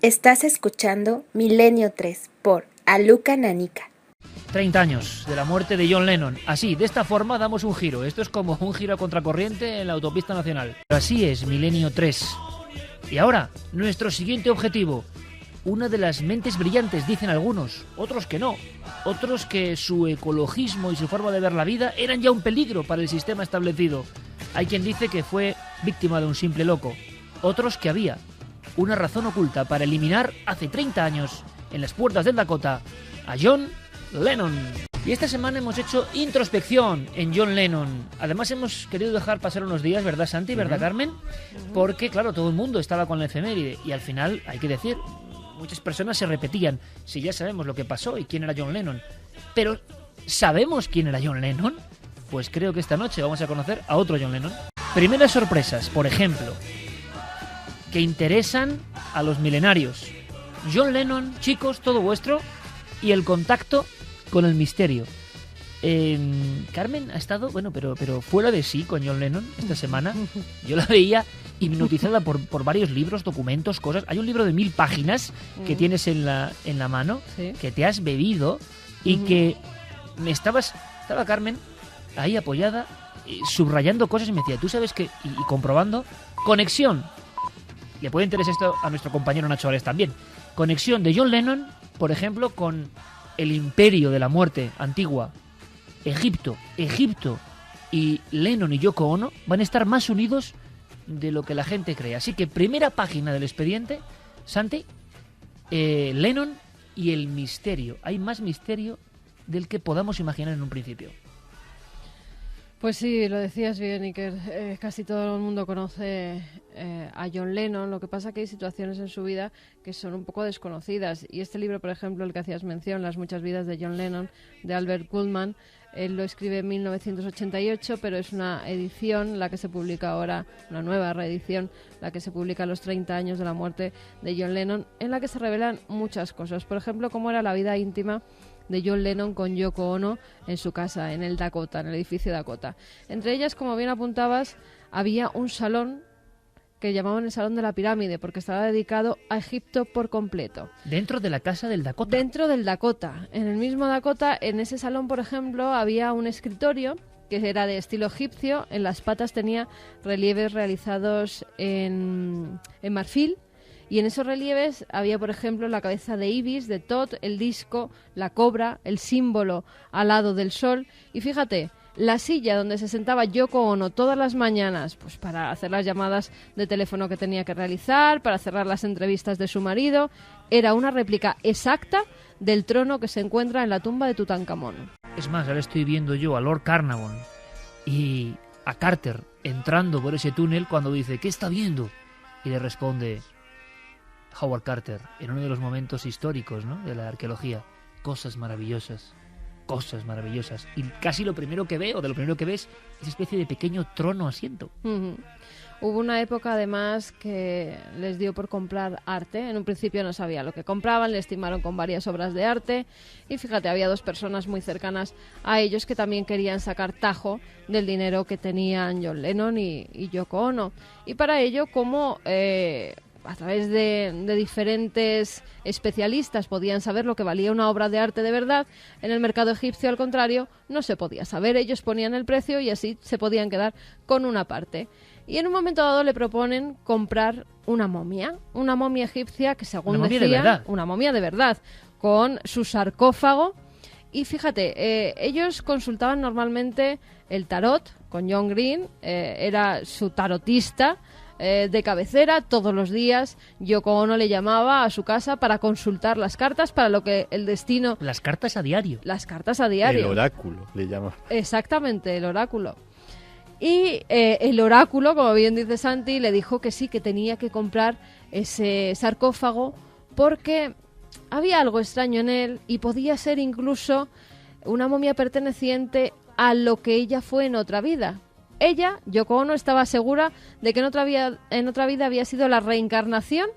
Estás escuchando Milenio 3 por Aluka Nanika. 30 años de la muerte de John Lennon. Así, de esta forma damos un giro. Esto es como un giro a contracorriente en la autopista nacional. Pero así es, Milenio 3. Y ahora, nuestro siguiente objetivo. Una de las mentes brillantes, dicen algunos. Otros que no. Otros que su ecologismo y su forma de ver la vida eran ya un peligro para el sistema establecido. Hay quien dice que fue víctima de un simple loco. Otros que había una razón oculta para eliminar hace 30 años, en las puertas del Dakota, a John Lennon. Y esta semana hemos hecho introspección en John Lennon. Además hemos querido dejar pasar unos días, ¿verdad, Santi? ¿Verdad, Carmen? Porque, claro, todo el mundo estaba con la efeméride. Y al final, hay que decir, muchas personas se repetían. Si ya sabemos lo que pasó y quién era John Lennon. Pero, ¿sabemos quién era John Lennon? Pues creo que esta noche vamos a conocer a otro John Lennon. Primeras sorpresas, por ejemplo, que interesan a los milenarios. John Lennon, chicos, todo vuestro, y el contacto con el misterio. Carmen ha estado, bueno, pero fuera de sí con John Lennon esta semana. Yo la veía hipnotizada por varios libros, documentos, cosas. Hay un libro de 1000 páginas que tienes en la mano, ¿sí?, que te has bebido y que estaba Carmen ahí apoyada, subrayando cosas, y me decía, tú sabes que, y comprobando, conexión. Le puede interesar esto a nuestro compañero Nacho Ares también. Conexión de John Lennon, por ejemplo, con el imperio de la muerte antigua. Egipto y Lennon y Yoko Ono van a estar más unidos de lo que la gente cree. Así que primera página del expediente, Santi, Lennon y el misterio. Hay más misterio del que podamos imaginar en un principio. Pues sí, lo decías bien, Iker. Casi todo el mundo conoce a John Lennon. Lo que pasa es que hay situaciones en su vida que son un poco desconocidas. Y este libro, por ejemplo, el que hacías mención, Las muchas vidas de John Lennon, de Albert Goldman, él lo escribe en 1988, pero es una edición, la que se publica ahora, una nueva reedición, la que se publica a los 30 años de la muerte de John Lennon, en la que se revelan muchas cosas. Por ejemplo, cómo era la vida íntima de John Lennon con Yoko Ono en su casa, en el Dakota, en el edificio Dakota. Entre ellas, como bien apuntabas, había un salón que llamaban el Salón de la Pirámide, porque estaba dedicado a Egipto por completo. ¿Dentro de la casa del Dakota? Dentro del Dakota. En el mismo Dakota, en ese salón, por ejemplo, había un escritorio que era de estilo egipcio. En las patas tenía relieves realizados en marfil. Y en esos relieves había, por ejemplo, la cabeza de Ibis, de Tot, el disco, la cobra, el símbolo alado del sol. Y fíjate, la silla donde se sentaba Yoko Ono todas las mañanas, pues para hacer las llamadas de teléfono que tenía que realizar, para cerrar las entrevistas de su marido, era una réplica exacta del trono que se encuentra en la tumba de Tutankamón. Es más, ahora estoy viendo yo a Lord Carnarvon y a Carter entrando por ese túnel cuando dice, ¿qué está viendo? Y le responde Howard Carter, en uno de los momentos históricos, ¿no?, de la arqueología. Cosas maravillosas. Y casi lo primero que ve, o de lo primero que ves, es una especie de pequeño trono asiento. Hubo una época, además, que les dio por comprar arte. En un principio no sabía lo que compraban, le estimaron con varias obras de arte. Y fíjate, había dos personas muy cercanas a ellos que también querían sacar tajo del dinero que tenían John Lennon y Yoko Ono. Y para ello, como a través de diferentes especialistas podían saber lo que valía una obra de arte de verdad, en el mercado egipcio, al contrario, no se podía saber. Ellos ponían el precio y así se podían quedar con una parte. Y en un momento dado le proponen comprar una momia egipcia que, según decían, una momia de verdad, con su sarcófago. Y fíjate, ellos consultaban normalmente el tarot con John Green, era su tarotista de cabecera. Todos los días Yoko Ono le llamaba a su casa para consultar las cartas, para lo que el destino... Las cartas a diario. El oráculo le llama. Exactamente, el oráculo. Y el oráculo, como bien dice Santi, le dijo que sí, que tenía que comprar ese sarcófago porque había algo extraño en él y podía ser incluso una momia perteneciente a lo que ella fue en otra vida. Ella, Yoko Ono, estaba segura de que en otra vida había sido la reencarnación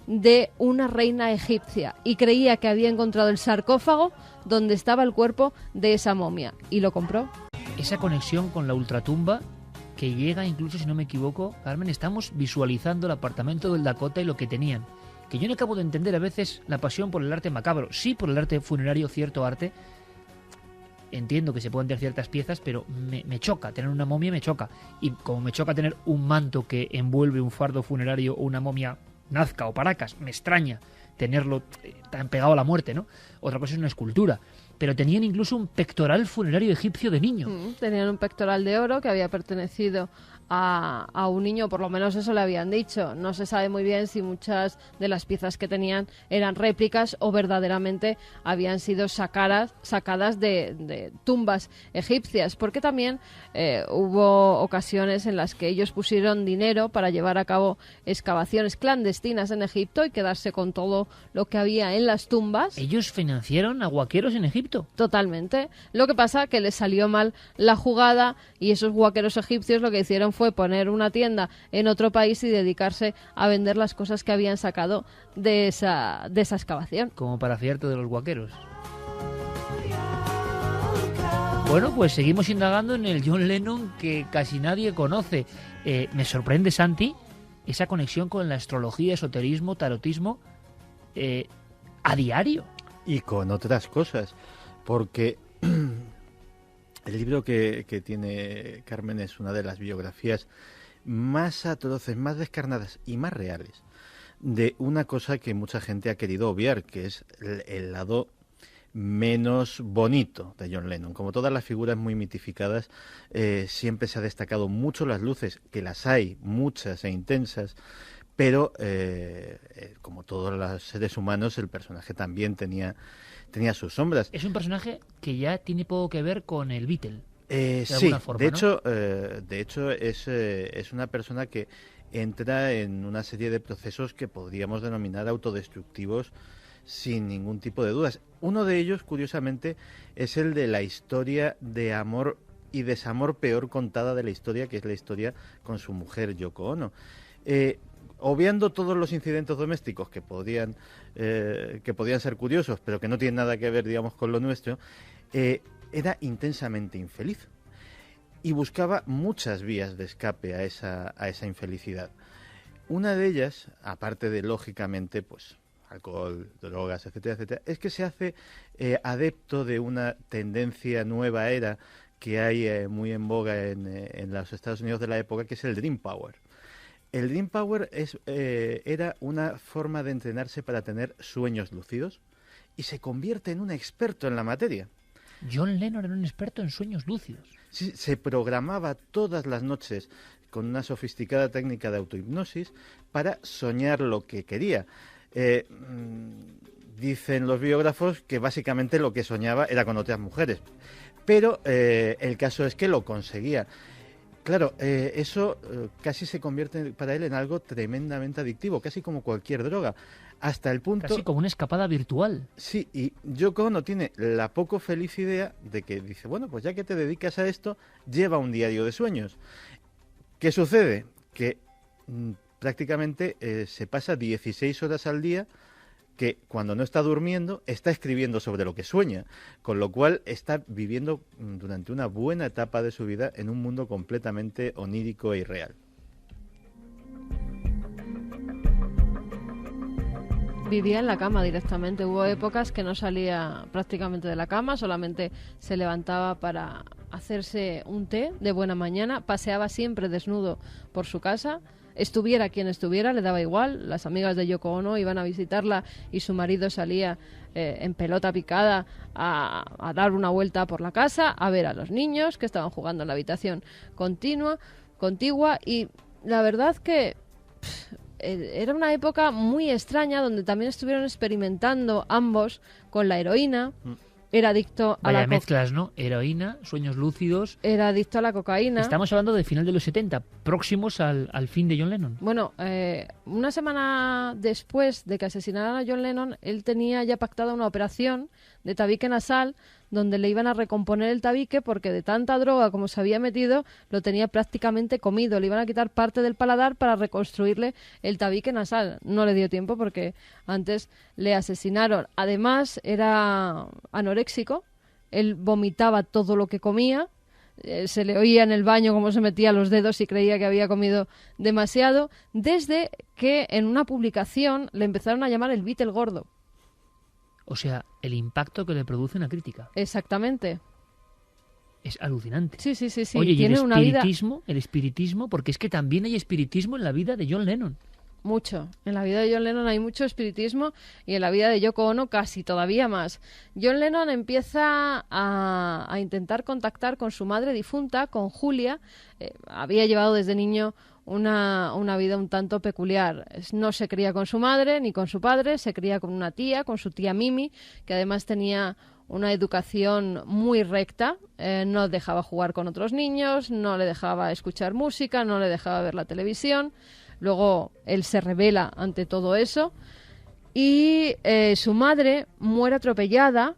de una reina egipcia y creía que había encontrado el sarcófago donde estaba el cuerpo de esa momia, y lo compró. Esa conexión con la ultratumba que llega, incluso, si no me equivoco, Carmen, estamos visualizando el apartamento del Dakota y lo que tenían. que yo no acabo de entender a veces la pasión por el arte macabro. Sí, por el arte funerario, cierto arte. Entiendo que se pueden tener ciertas piezas, pero me choca. Tener una momia me choca. Y como me choca tener un manto que envuelve un fardo funerario o una momia nazca o paracas, me extraña tenerlo tan pegado a la muerte, ¿no? Otra cosa es una escultura. Pero tenían incluso un pectoral funerario egipcio de niño. Tenían un pectoral de oro que había pertenecido a un niño, por lo menos eso le habían dicho. No se sabe muy bien si muchas de las piezas que tenían eran réplicas o verdaderamente habían sido sacadas de tumbas egipcias, porque también hubo ocasiones en las que ellos pusieron dinero para llevar a cabo excavaciones clandestinas en Egipto y quedarse con todo lo que había en las tumbas. ¿Ellos financiaron a huaqueros en Egipto? Totalmente. Lo que pasa que les salió mal la jugada y esos huaqueros egipcios lo que hicieron fue poner una tienda en otro país y dedicarse a vender las cosas que habían sacado de esa excavación. Como para cierto de los huaqueros. Bueno, pues seguimos indagando en el John Lennon que casi nadie conoce. Me sorprende, Santi, esa conexión con la astrología, esoterismo, tarotismo a diario. Y con otras cosas, porque el libro que tiene Carmen es una de las biografías más atroces, más descarnadas y más reales de una cosa que mucha gente ha querido obviar, que es el lado menos bonito de John Lennon. Como todas las figuras muy mitificadas, siempre se ha destacado mucho las luces, que las hay, muchas e intensas, pero como todos los seres humanos, el personaje también tenía sus sombras. Es un personaje que ya tiene poco que ver con el Beatle. Sí, forma, de ¿no? hecho es una persona que entra en una serie de procesos que podríamos denominar autodestructivos sin ningún tipo de dudas. Uno de ellos, curiosamente, es el de la historia de amor y desamor peor contada de la historia, que es la historia con su mujer Yoko Ono. Obviando todos los incidentes domésticos que podían ser curiosos, pero que no tienen nada que ver, digamos, con lo nuestro, era intensamente infeliz y buscaba muchas vías de escape a esa infelicidad. Una de ellas, aparte de, lógicamente, pues alcohol, drogas, etcétera, etcétera, es que se hace adepto de una tendencia nueva era que hay muy en boga en los Estados Unidos de la época, que es el Dream Power. El Dream Power era una forma de entrenarse para tener sueños lúcidos y se convierte en un experto en la materia. John Lennon era un experto en sueños lúcidos. Sí, se programaba todas las noches con una sofisticada técnica de autohipnosis para soñar lo que quería. Dicen los biógrafos que básicamente lo que soñaba era con otras mujeres, pero el caso es que lo conseguía. Claro, eso casi se convierte para él en algo tremendamente adictivo, casi como cualquier droga, hasta el punto... Casi como una escapada virtual. Sí, y Yoko Ono tiene la poco feliz idea de que dice, bueno, pues ya que te dedicas a esto, lleva un diario de sueños. ¿Qué sucede? Que prácticamente se pasa 16 horas al día que cuando no está durmiendo está escribiendo sobre lo que sueña, con lo cual está viviendo durante una buena etapa de su vida en un mundo completamente onírico e irreal. Vivía en la cama directamente. Hubo épocas que no salía prácticamente de la cama, solamente se levantaba para hacerse un té de buena mañana, paseaba siempre desnudo por su casa. Estuviera quien estuviera, le daba igual. Las amigas de Yoko Ono iban a visitarla y su marido salía en pelota picada a dar una vuelta por la casa, a ver a los niños que estaban jugando en la habitación contigua, y la verdad que era una época muy extraña donde también estuvieron experimentando ambos con la heroína. Era adicto a Vaya mezclas, ¿no? Heroína, sueños lúcidos. Era adicto a la cocaína. Estamos hablando del final de los 70, próximos al fin de John Lennon. Bueno, una semana después de que asesinaran a John Lennon, él tenía ya pactada una operación de tabique nasal donde le iban a recomponer el tabique porque de tanta droga como se había metido lo tenía prácticamente comido. Le iban a quitar parte del paladar para reconstruirle el tabique nasal. No le dio tiempo porque antes le asesinaron. Además, era anoréxico. Él vomitaba todo lo que comía. se le oía en el baño cómo se metía los dedos y creía que había comido demasiado, desde que en una publicación le empezaron a llamar el Beatle gordo. O sea, el impacto que le produce una crítica. Exactamente. Es alucinante. Sí. Oye, y tiene el espiritismo, porque es que también hay espiritismo en la vida de John Lennon. Mucho. En la vida de John Lennon hay mucho espiritismo y en la vida de Yoko Ono casi todavía más. John Lennon empieza a intentar contactar con su madre difunta, con Julia. Había llevado desde niño una vida un tanto peculiar. No se cría con su madre ni con su padre, se cría con una tía, con su tía Mimi, que además tenía una educación muy recta, no dejaba jugar con otros niños, no le dejaba escuchar música, no le dejaba ver la televisión. Luego él se rebela ante todo eso y su madre muere atropellada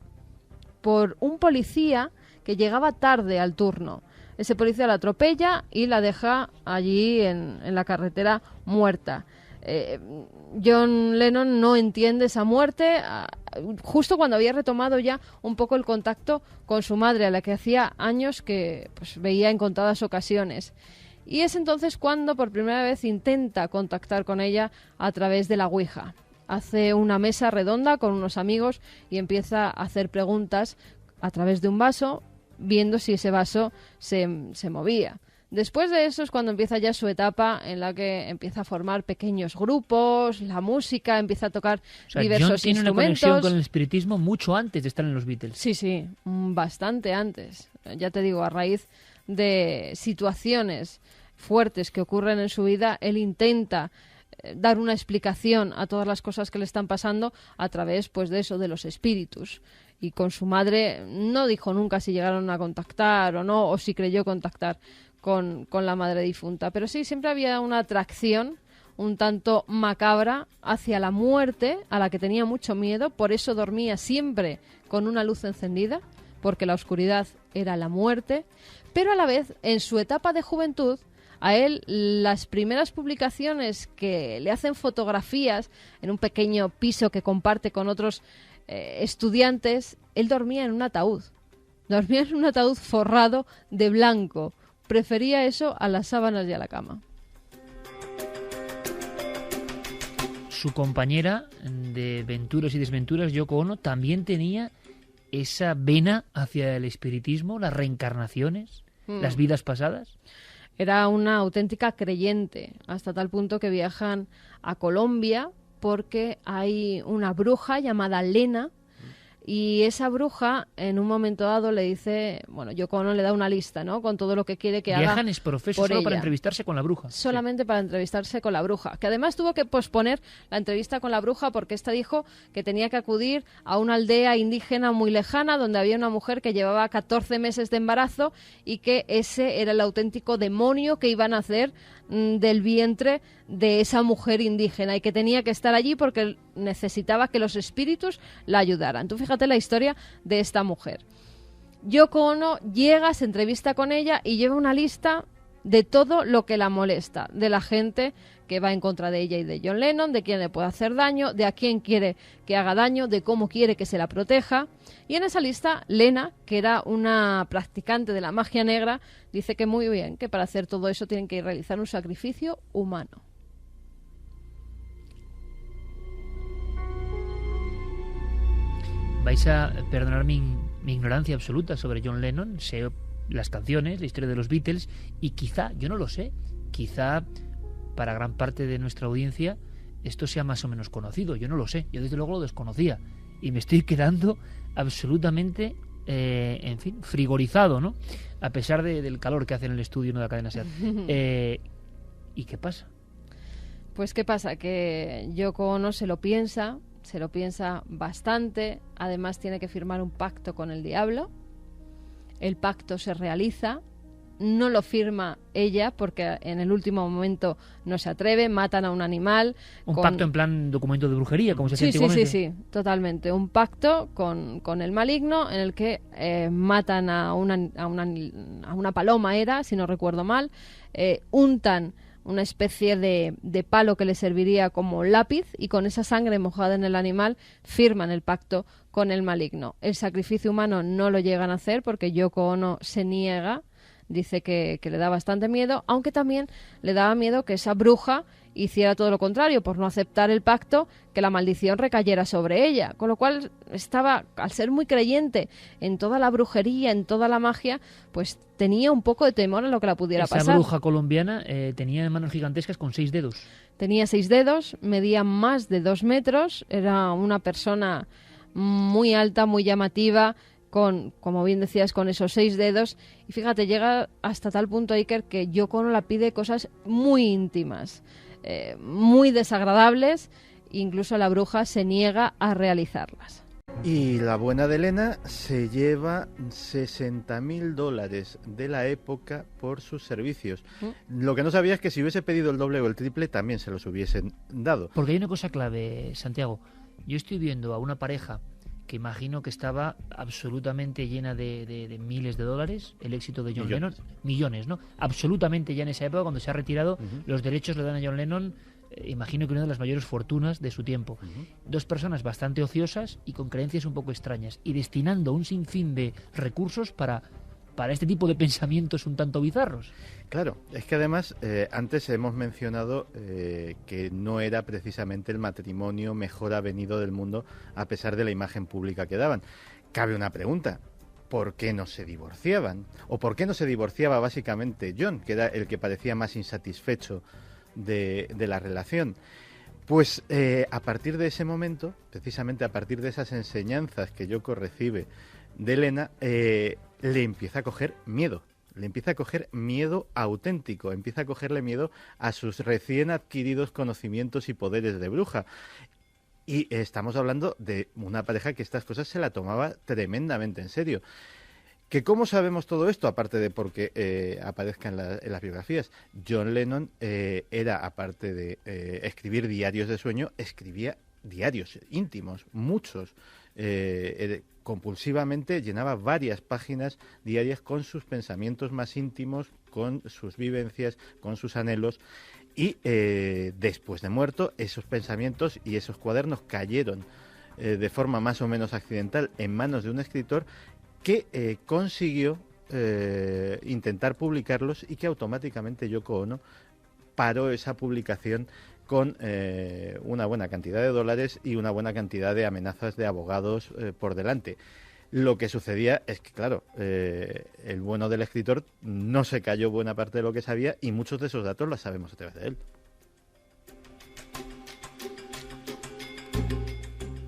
por un policía que llegaba tarde al turno. Ese policía la atropella y la deja allí en la carretera muerta. John Lennon no entiende esa muerte justo cuando había retomado ya un poco el contacto con su madre, a la que hacía años que pues, veía en contadas ocasiones. Y es entonces cuando por primera vez intenta contactar con ella a través de la Ouija. Hace una mesa redonda con unos amigos y empieza a hacer preguntas a través de un vaso, viendo si ese vaso se movía. Después de eso es cuando empieza ya su etapa en la que empieza a formar pequeños grupos, la música, empieza a tocar diversos John tiene instrumentos. una conexión con el espiritismo mucho antes de estar en los Beatles. Sí, bastante antes. Ya te digo, a raíz de situaciones fuertes que ocurren en su vida, él intenta dar una explicación a todas las cosas que le están pasando a través pues de eso, de los espíritus. Y con su madre no dijo nunca si llegaron a contactar o no, o si creyó contactar con la madre difunta. Pero sí, siempre había una atracción un tanto macabra hacia la muerte, a la que tenía mucho miedo, por eso dormía siempre con una luz encendida, porque la oscuridad era la muerte, pero a la vez, en su etapa de juventud, a él las primeras publicaciones que le hacen fotografías en un pequeño piso que comparte con otros estudiantes, él dormía en un ataúd. Dormía en un ataúd forrado de blanco. Prefería eso a las sábanas y a la cama. Su compañera de venturas y desventuras, Yoko Ono, también tenía esa vena hacia el espiritismo, las reencarnaciones, las vidas pasadas. Era una auténtica creyente, hasta tal punto que viajan a Colombia porque hay una bruja llamada Lena. Y esa bruja, en un momento dado, le dice, bueno, Yoko Ono le da una lista, ¿no? Con todo lo que quiere que haga. Viajan es profeso solo para entrevistarse con la bruja. Solamente para entrevistarse con la bruja. Que además tuvo que posponer la entrevista con la bruja porque esta dijo que tenía que acudir a una aldea indígena muy lejana donde había una mujer que llevaba 14 meses de embarazo y que ese era el auténtico demonio que iban a hacer del vientre de esa mujer indígena y que tenía que estar allí porque necesitaba que los espíritus la ayudaran. Tú fíjate la historia de esta mujer. Yoko Ono llega, se entrevista con ella y lleva una lista de todo lo que la molesta, de la gente que va en contra de ella y de John Lennon, de quién le puede hacer daño, de a quién quiere que haga daño, de cómo quiere que se la proteja. Y en esa lista, Lena, que era una practicante de la magia negra, dice que muy bien, que para hacer todo eso tienen que realizar un sacrificio humano. Vais a perdonar mi ignorancia absoluta sobre John Lennon. Sé las canciones, la historia de los Beatles y quizá, yo no lo sé, quizá para gran parte de nuestra audiencia esto sea más o menos conocido. Yo no lo sé, yo desde luego lo desconocía y me estoy quedando absolutamente, en fin, frigorizado, ¿no? A pesar del calor que hace en el estudio, ¿no?, de la cadena SEAT. ¿Y qué pasa? Pues qué pasa, que Yoko Ono se lo piensa bastante, además tiene que firmar un pacto con el diablo. El pacto se realiza, no lo firma ella porque en el último momento no se atreve, matan a un animal. Un pacto en plan documento de brujería, como se hacía antiguamente. Sí, totalmente. Un pacto con el maligno en el que matan a una paloma, era, si no recuerdo mal, untan una especie de palo que le serviría como lápiz y con esa sangre mojada en el animal firman el pacto con el maligno. El sacrificio humano no lo llegan a hacer porque Yoko Ono se niega dice que le da bastante miedo, aunque también le daba miedo que esa bruja hiciera todo lo contrario, por no aceptar el pacto, que la maldición recayera sobre ella. Con lo cual estaba, al ser muy creyente en toda la brujería, en toda la magia, pues tenía un poco de temor en lo que la pudiera Esa pasar. bruja colombiana tenía manos gigantescas con 6 dedos. Tenía 6 dedos, medía más de 2 metros, era una persona muy alta, muy llamativa, con, como bien decías, con esos 6 dedos. Y fíjate, llega hasta tal punto, Iker, que Yoko Ono la pide cosas muy íntimas, muy desagradables, incluso la bruja se niega a realizarlas. Y la buena de Elena se lleva $60.000 de la época por sus servicios. Lo que no sabía es que si hubiese pedido el doble o el triple también se los hubiesen dado. Porque hay una cosa clave, Santiago. Yo estoy viendo a una pareja que imagino que estaba absolutamente llena de miles de dólares, el éxito de John Lennon, millones, ¿no? Absolutamente ya en esa época, cuando se ha retirado, los derechos le dan a John Lennon, imagino que una de las mayores fortunas de su tiempo. Dos personas bastante ociosas y con creencias un poco extrañas, y destinando un sinfín de recursos para este tipo de pensamientos un tanto bizarros. Claro, es que además antes hemos mencionado que no era precisamente el matrimonio mejor avenido del mundo a pesar de la imagen pública que daban. Cabe una pregunta, ¿por qué no se divorciaban? ¿O por qué no se divorciaba básicamente John, que era el que parecía más insatisfecho de la relación? Pues a partir de ese momento, precisamente a partir de esas enseñanzas que Yoko recibe de Elena, le empieza a coger miedo. Le empieza a coger miedo auténtico, empieza a cogerle miedo a sus recién adquiridos conocimientos y poderes de bruja. Y estamos hablando de una pareja que estas cosas se la tomaba tremendamente en serio. ¿Que cómo sabemos todo esto? Aparte de porque aparezca en las biografías. John Lennon era, aparte de escribir diarios de sueño, escribía diarios íntimos, muchos. Compulsivamente llenaba varias páginas diarias con sus pensamientos más íntimos, con sus vivencias, con sus anhelos. Y después de muerto, esos pensamientos y esos cuadernos cayeron de forma más o menos accidental en manos de un escritor que consiguió intentar publicarlos y que automáticamente Yoko Ono paró esa publicación con una buena cantidad de dólares y una buena cantidad de amenazas de abogados por delante. Lo que sucedía es que, claro, el bueno del escritor no se cayó buena parte de lo que sabía y muchos de esos datos los sabemos a través de él.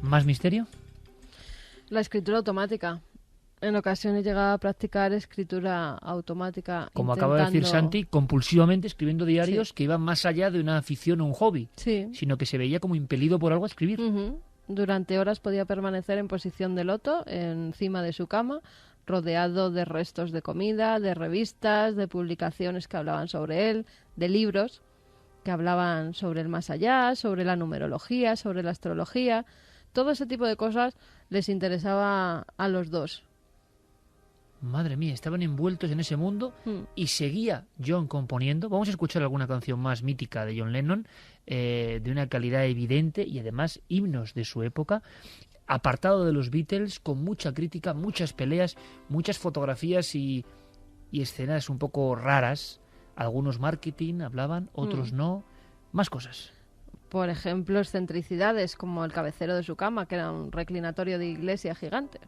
¿Más misterio? La escritura automática. En ocasiones llegaba a practicar escritura automática. Como acaba de decir Santi, compulsivamente escribiendo diarios, sí, que iban más allá de una afición o un hobby, sí, sino que se veía como impelido por algo a escribir. Durante horas podía permanecer en posición de loto encima de su cama, rodeado de restos de comida, de revistas, de publicaciones que hablaban sobre él, de libros que hablaban sobre el más allá, sobre la numerología, sobre la astrología. Todo ese tipo de cosas les interesaba a los dos. Madre mía, estaban envueltos en ese mundo y seguía John componiendo. Vamos a escuchar alguna canción más mítica de John Lennon, de una calidad evidente y además himnos de su época, apartado de los Beatles, con mucha crítica, muchas peleas, muchas fotografías y escenas un poco raras. Algunos marketing hablaban, otros no. Más cosas. Por ejemplo, excentricidades como el cabecero de su cama, que era un reclinatorio de iglesia gigante.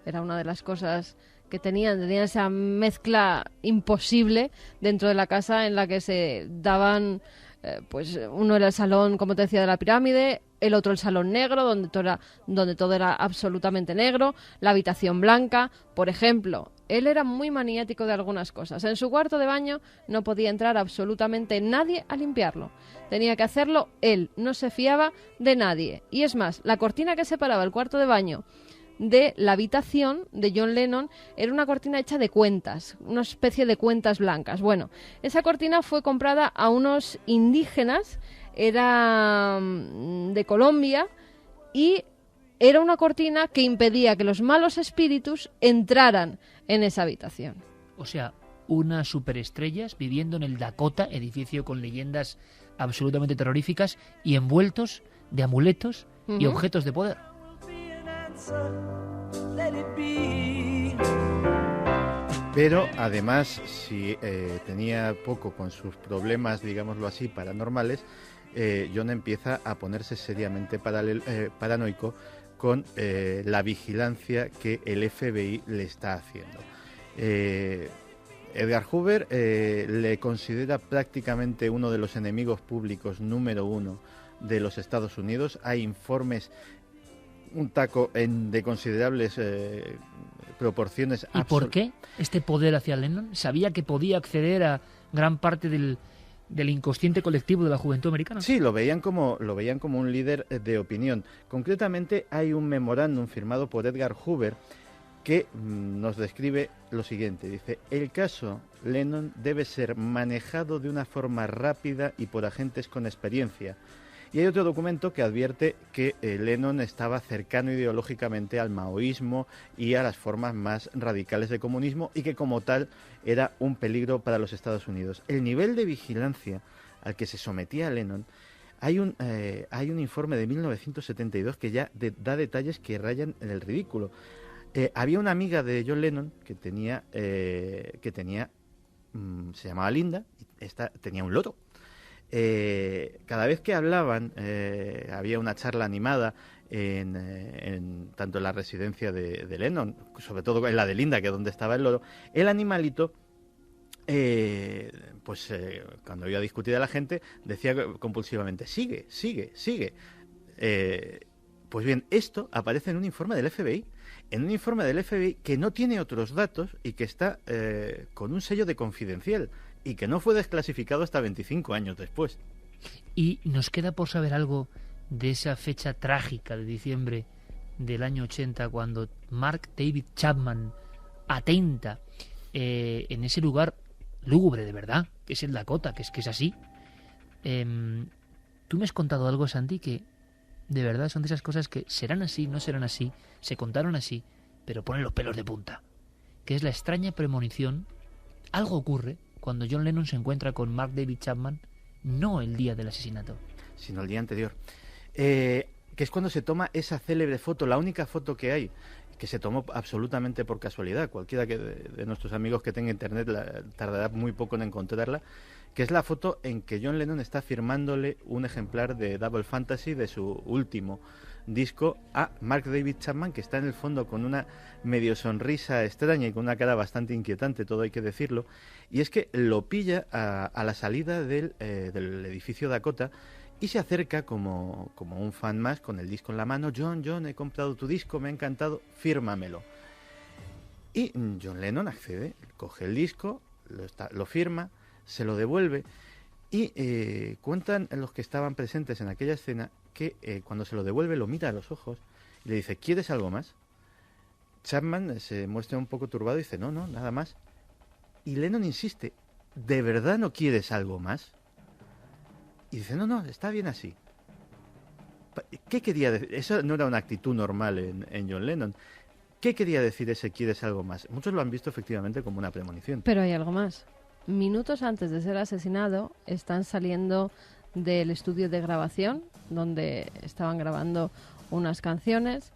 Era una de las cosas que tenían esa mezcla imposible dentro de la casa en la que se daban, pues uno era el salón, como te decía, de la pirámide, el otro el salón negro, donde todo era absolutamente negro, la habitación blanca. Por ejemplo, él era muy maniático de algunas cosas. En su cuarto de baño no podía entrar absolutamente nadie a limpiarlo. Tenía que hacerlo él, no se fiaba de nadie. Y es más, la cortina que separaba el cuarto de baño de la habitación de John Lennon era una cortina hecha de cuentas, una especie de cuentas blancas. Bueno, esa cortina fue comprada a unos indígenas, era de Colombia, y era una cortina que impedía que los malos espíritus entraran en esa habitación. O sea, unas superestrellas viviendo en el Dakota, edificio con leyendas absolutamente terroríficas y envueltos de amuletos y objetos de poder. Pero además, si tenía poco con sus problemas, digámoslo así, paranormales, John empieza a ponerse seriamente paranoico con la vigilancia que el FBI le está haciendo. Edgar Hoover le considera prácticamente uno de los enemigos públicos número uno de los Estados Unidos. Hay informes, un taco de considerables proporciones. ¿Y por qué este poder hacia Lennon? ¿Sabía que podía acceder a gran parte del inconsciente colectivo de la juventud americana? Sí, lo veían como un líder de opinión. Concretamente hay un memorándum firmado por Edgar Hoover que nos describe lo siguiente. Dice: el caso Lennon debe ser manejado de una forma rápida y por agentes con experiencia. Y hay otro documento que advierte que Lennon estaba cercano ideológicamente al maoísmo y a las formas más radicales de comunismo y que como tal era un peligro para los Estados Unidos. El nivel de vigilancia al que se sometía Lennon, hay un informe de 1972 que ya da detalles que rayan en el ridículo. Había una amiga de John Lennon que tenía se llamaba Linda, y tenía un loro. Cada vez que hablaban, había una charla animada tanto en la residencia de Lennon, sobre todo en la de Linda, que es donde estaba el loro. El animalito, cuando iba a discutir a la gente, decía compulsivamente: sigue, sigue, sigue. Pues bien, esto aparece en un informe del FBI. En un informe del FBI que no tiene otros datos y que está con un sello de confidencial y que no fue desclasificado hasta 25 años después. Y nos queda por saber algo de esa fecha trágica de diciembre del año 80, cuando Mark David Chapman atenta en ese lugar lúgubre de verdad, que es el Dakota, que es así. Tú me has contado algo, Santi, que de verdad son de esas cosas que serán así, no serán así, se contaron así, pero ponen los pelos de punta. Que es la extraña premonición. Algo ocurre cuando John Lennon se encuentra con Mark David Chapman, no el día del asesinato, sino el día anterior. Que es cuando se toma esa célebre foto, la única foto que hay, que se tomó absolutamente por casualidad. Cualquiera de nuestros amigos que tenga internet tardará muy poco en encontrarla, que es la foto en que John Lennon está firmándole un ejemplar de Double Fantasy, de su último disco, a Mark David Chapman, que está en el fondo con una medio sonrisa extraña y con una cara bastante inquietante, todo hay que decirlo. Y es que lo pilla a la salida del edificio Dakota y se acerca como un fan más con el disco en la mano. John, he comprado tu disco, me ha encantado, fírmamelo. Y John Lennon accede, coge el disco, lo firma, se lo devuelve y cuentan los que estaban presentes en aquella escena que cuando se lo devuelve lo mira a los ojos y le dice: ¿quieres algo más? Chapman se muestra un poco turbado y dice: no, nada más. Y Lennon insiste: ¿de verdad no quieres algo más? Y dice: no, está bien así. ¿Qué quería decir? Eso no era una actitud normal en John Lennon. ¿Qué quería decir ese ¿quieres algo más? Muchos lo han visto efectivamente como una premonición. Pero hay algo más. Minutos antes de ser asesinado, están saliendo del estudio de grabación, donde estaban grabando unas canciones.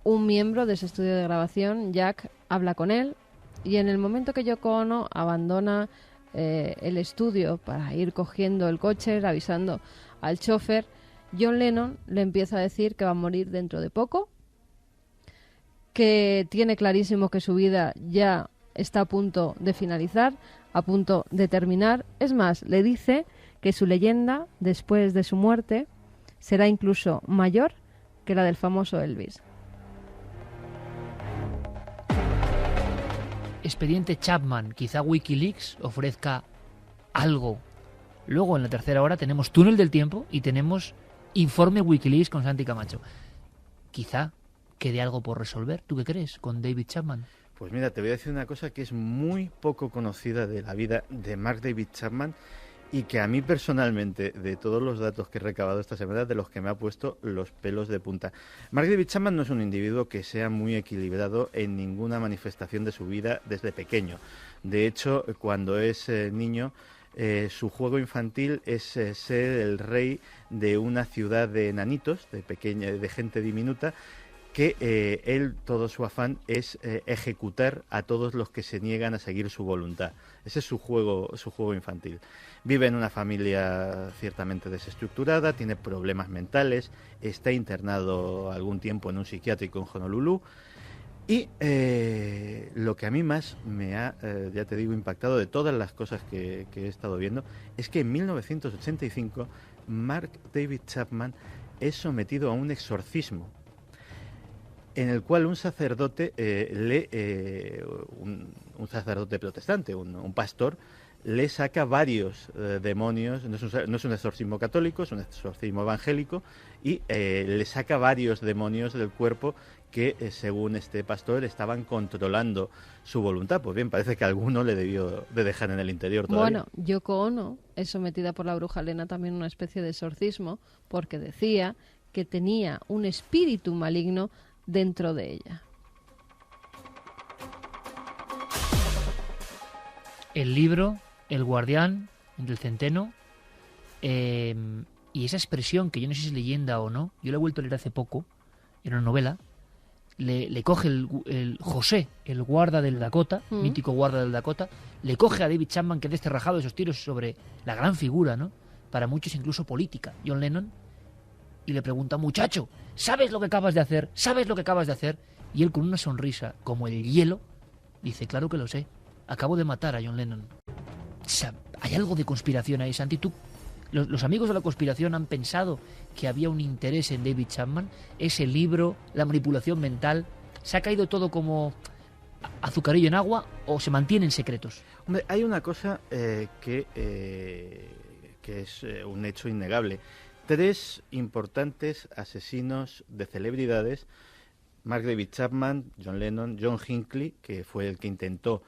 Un miembro de ese estudio de grabación, Jack, habla con él, y en el momento que Yoko Ono abandona el estudio para ir cogiendo el coche, avisando al chofer, John Lennon le empieza a decir que va a morir dentro de poco, que tiene clarísimo que su vida ya está a punto de finalizar, a punto de terminar. Es más, le dice que su leyenda, después de su muerte, será incluso mayor que la del famoso Elvis. Expediente Chapman. Quizá Wikileaks ofrezca algo. Luego, en la tercera hora, tenemos Túnel del Tiempo y tenemos Informe Wikileaks con Santi Camacho. Quizá quede algo por resolver. ¿Tú qué crees con David Chapman? Pues mira, te voy a decir una cosa que es muy poco conocida de la vida de Mark David Chapman y que a mí personalmente, de todos los datos que he recabado esta semana, de los que me ha puesto los pelos de punta. Mark David Chapman no es un individuo que sea muy equilibrado en ninguna manifestación de su vida desde pequeño. De hecho, cuando es niño, su juego infantil es ser el rey de una ciudad de enanitos, de gente diminuta, que él, todo su afán es ejecutar a todos los que se niegan a seguir su voluntad. Ese es su juego infantil. Vive en una familia ciertamente desestructurada, tiene problemas mentales, está internado algún tiempo en un psiquiátrico en Honolulu. Y lo que a mí más me ha, ya te digo, impactado de todas las cosas que he estado viendo, es que en 1985 Mark David Chapman es sometido a un exorcismo, en el cual un sacerdote, un sacerdote protestante, un pastor, le saca varios demonios. No es un exorcismo católico, es un exorcismo evangélico, y le saca varios demonios del cuerpo que, según este pastor, estaban controlando su voluntad. Pues bien, parece que alguno le debió de dejar en el interior todavía. Bueno, Yoko Ono es sometida por la bruja Lena también a una especie de exorcismo, porque decía que tenía un espíritu maligno dentro de ella. El libro, El guardián del centeno, y esa expresión, que yo no sé si es leyenda o no, yo la he vuelto a leer hace poco, en una novela, le coge el José, el guarda del Dakota, mítico guarda del Dakota, le coge a David Chapman, que es desterrajado de esos tiros sobre la gran figura, ¿no? Para muchos incluso política, John Lennon, y le pregunta: muchacho, ¿sabes lo que acabas de hacer? ¿Sabes lo que acabas de hacer? Y él, con una sonrisa como el hielo, dice: claro que lo sé, acabo de matar a John Lennon. O sea, hay algo de conspiración ahí, Santi. Los amigos de la conspiración han pensado que había un interés en David Chapman. Ese libro, la manipulación mental, ¿se ha caído todo como azucarillo en agua o se mantienen secretos? Hombre, hay una cosa que es un hecho innegable. 3 importantes asesinos de celebridades: Mark David Chapman, John Lennon, John Hinckley, que fue el que intentó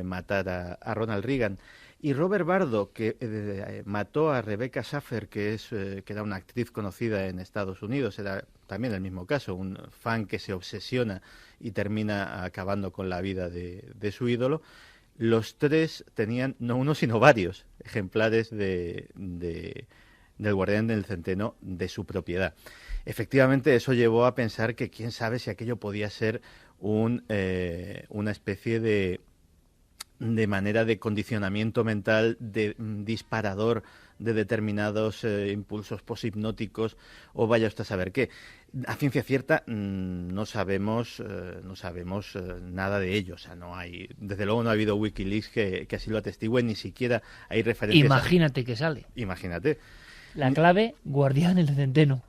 matar a Ronald Reagan, y Robert Bardo, que mató a Rebecca Schaffer, que era una actriz conocida en Estados Unidos. Era también el mismo caso, un fan que se obsesiona y termina acabando con la vida de su ídolo. Los 3 tenían no uno sino varios ejemplares del guardián del centeno de su propiedad. Efectivamente, eso llevó a pensar que quién sabe si aquello podía ser una especie de manera de condicionamiento mental, de disparador de determinados impulsos poshipnóticos, o vaya usted a saber qué. A ciencia cierta no sabemos nada de ello. O sea, desde luego no ha habido Wikileaks que así lo atestigüen, ni siquiera hay referencias. Imagínate que sale. Imagínate. La clave: guardián del centeno.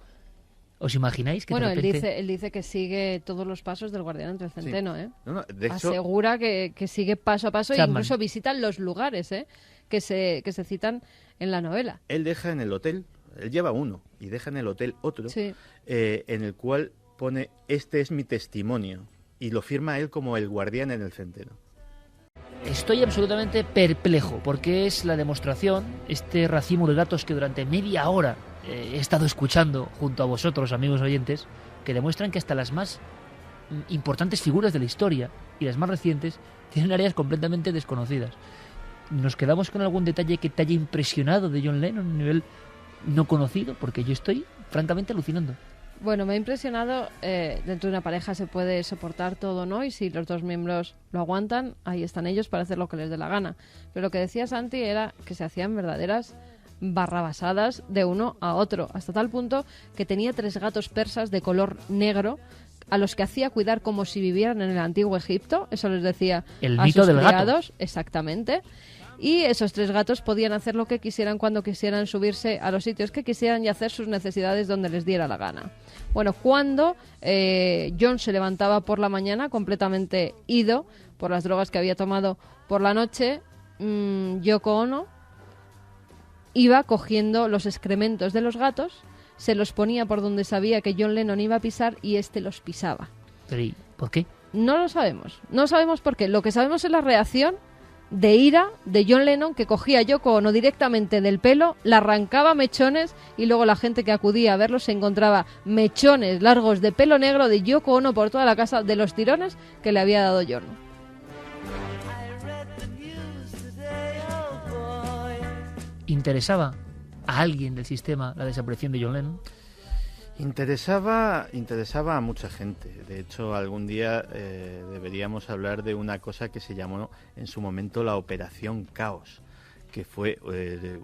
¿Os imagináis que Bueno, de repente... él dice que sigue todos los pasos del guardián del centeno, Sí. ¿eh? No, de hecho, asegura que sigue paso a paso, e Chapman. incluso visitan los lugares que se citan en la novela. él deja en el hotel, él lleva uno y deja en el hotel otro, Sí. en el cual pone: este es mi testimonio, y lo firma él como el guardián en el centeno. Estoy absolutamente perplejo, porque es la demostración, este racimo de datos que durante media hora he estado escuchando junto a vosotros, amigos oyentes, que demuestran que hasta las más importantes figuras de la historia y las más recientes tienen áreas completamente desconocidas. ¿Nos quedamos con algún detalle que te haya impresionado de John Lennon a nivel no conocido? Porque yo estoy francamente alucinando. Bueno, me ha impresionado, dentro de una pareja se puede soportar todo, ¿no? Y si los 2 miembros lo aguantan, ahí están ellos para hacer lo que les dé la gana. Pero lo que decía Santi era que se hacían verdaderas barrabasadas de uno a otro, hasta tal punto que tenía 3 gatos persas de color negro a los que hacía cuidar como si vivieran en el antiguo Egipto. Eso les decía El a mito sus del gato. criados. Exactamente. Y esos 3 gatos podían hacer lo que quisieran cuando quisieran, subirse a los sitios que quisieran y hacer sus necesidades donde les diera la gana. Bueno, cuando John se levantaba por la mañana completamente ido por las drogas que había tomado por la noche, Yoko Ono iba cogiendo los excrementos de los gatos, se los ponía por donde sabía que John Lennon iba a pisar y este los pisaba. Pero ¿y por qué? No lo sabemos. No sabemos por qué. Lo que sabemos es la reacción de ira de John Lennon, que cogía a Yoko Ono directamente del pelo, la arrancaba mechones, y luego la gente que acudía a verlo se encontraba mechones largos de pelo negro de Yoko Ono por toda la casa de los tirones que le había dado John. ¿Interesaba a alguien del sistema la desaparición de John Lennon? Interesaba a mucha gente. De hecho, algún día deberíamos hablar de una cosa que se llamó en su momento la Operación Caos, que fue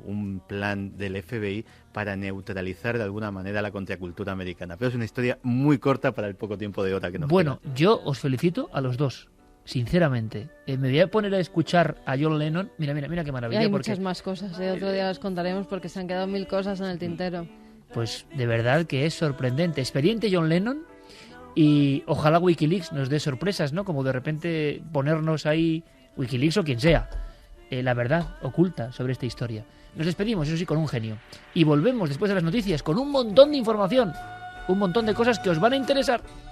un plan del FBI para neutralizar de alguna manera la contracultura americana. Pero es una historia muy corta para el poco tiempo de hora que nos Bueno, queda. yo os felicito a los dos, sinceramente. Me voy a poner a escuchar a John Lennon. Mira qué Y maravilla. hay porque muchas más cosas, otro día las contaremos porque se han quedado 1000 cosas en el tintero. Pues de verdad que es sorprendente. Expediente John Lennon, y ojalá Wikileaks nos dé sorpresas, ¿no? Como de repente ponernos ahí, Wikileaks o quien sea, la verdad oculta sobre esta historia. Nos despedimos, eso sí, con un genio. Y volvemos después de las noticias con un montón de información, un montón de cosas que os van a interesar.